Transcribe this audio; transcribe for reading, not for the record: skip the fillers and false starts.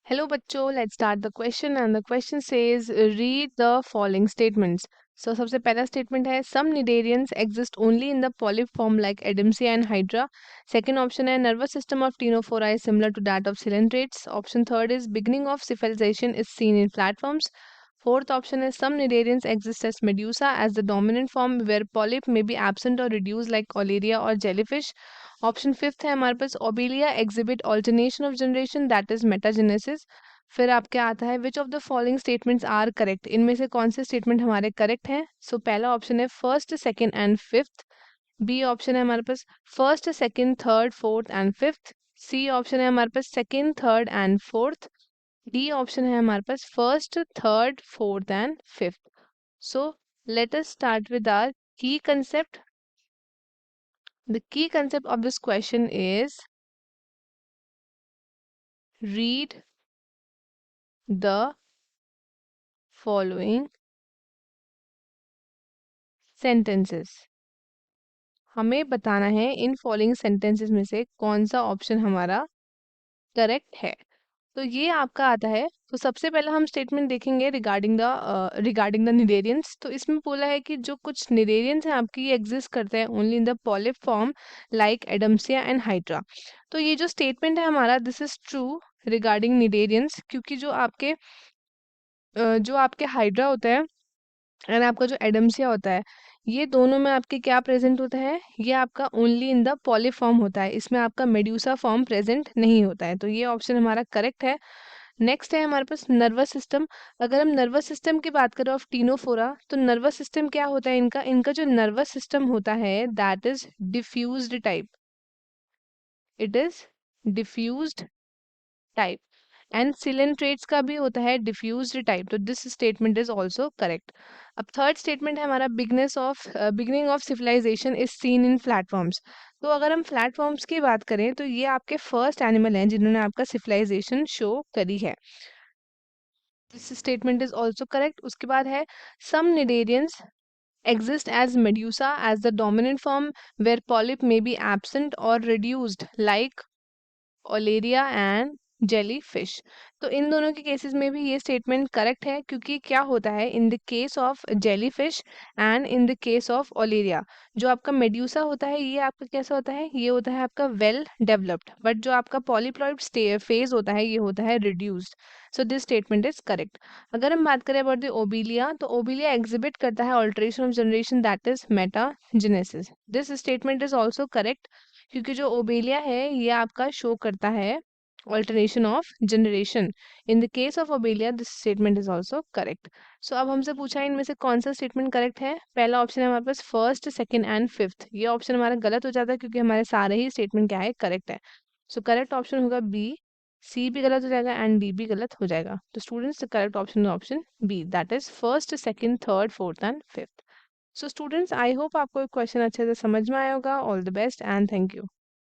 Hello बच्चों, let's start the question and the question says read the following statements. So सबसे पहला statement है some cnidarians exist only in the polyp form like Adamsia and Hydra. Second option है nervous system of ctenophora is similar to that of coelentrates. Option third is beginning of cephalization is seen in flatworms. Fourth option is some cnidarians exist as medusa as the dominant form where polyp may be absent or reduced like Oleria or jellyfish. Option fifth है हमारे पास Obelia exhibit alternation of generation that is metagenesis. फिर आपके आता है which of the following statements are correct, इनमें से कौन से स्टेटमेंट हमारे करेक्ट हैं. सो पहला ऑप्शन है first second and fifth. B option है हमारे पास first second third fourth and fifth. C option है हमारे पास second third and fourth. D option है हमारे पास first third fourth and fifth. So let us start with our key concept. The key concept of this question is read the following sentences. हमें बताना है in following sentences में से कौन सा ऑप्शन हमारा करेक्ट है. तो ये आपका आता है. तो सबसे पहले हम स्टेटमेंट देखेंगे रिगार्डिंग द निडेरियंस. तो इसमें बोला है कि जो कुछ निडेरियंस हैं आपकी ये एग्जिस्ट करते हैं only in the polyp form like Adamsia and hydra. तो ये जो स्टेटमेंट है हमारा this is true regarding cnidarians, क्योंकि जो आपके हाइड्रा होता है एंड आपका जो एडम्सिया होता है ये दोनों में आपके क्या प्रेजेंट होता है, ये आपका ओनली इन द पॉलीफॉर्म होता है, इसमें आपका मेड्यूसा फॉर्म प्रेजेंट नहीं होता है. तो ये ऑप्शन हमारा करेक्ट है. नेक्स्ट है हमारे पास नर्वस सिस्टम. अगर हम नर्वस सिस्टम की बात करें ऑफ टीनोफोरा, तो नर्वस सिस्टम क्या होता है इनका इनका जो नर्वस सिस्टम होता है that is diffused type. It is diffused type and coelenterates का भी होता है डिफ्यूज्ड टाइप. तो this statement is also correct. अब थर्ड स्टेटमेंट है हमारा beginning of civilisation is seen in platforms. तो अगर हम फ्लैटफॉर्म्स की बात करें तो ये आपके फर्स्ट एनिमल हैं जिन्होंने आपका सिविलाइजेशन शो करी है. This statement is also correct. उसके बाद है सम cnidarians exist as medusa as the dominant form where polyp may be absent or reduced like Aurelia and jellyfish. तो इन दोनों के केसेस में भी ये स्टेटमेंट करेक्ट है, क्योंकि क्या होता है in the case of jellyfish and in the case of Aurelia जो आपका मेड्यूसा होता है ये आपका कैसा होता है, ये होता है आपका वेल डेवलप्ड, बट जो आपका पॉलीप्लॉइड फेज होता है ये होता है reduced. So this statement is correct. अगर हम बात करें अबाउट द ओबिलिया, तो ओबिलिया एग्जिबिट करता है alteration of generation that is metagenesis. This statement is also correct, क्योंकि जो ओबेलिया है ये आपका शो करता है alternation of generation. In the case of Obelia this statement is also correct. So अब हमसे पूछा है इनमें से कौन सा स्टेटमेंट करेक्ट है. पहला ऑप्शन है हमारे पास फर्स्ट सेकंड एंड फिफ्थ. ये ऑप्शन हमारा गलत हो जाता है क्योंकि हमारे सारे ही स्टेटमेंट क्या है करेक्ट है. सो करेक्ट ऑप्शन होगा बी. सी भी गलत हो जाएगा एंड डी भी गलत हो जाएगा. तो स्टूडेंट्स करेक्ट ऑप्शन है option B that is first second third fourth and fifth. So students I hope आपको क्वेश्चन अच्छे से समझ में आया होगा. All the best and thank you.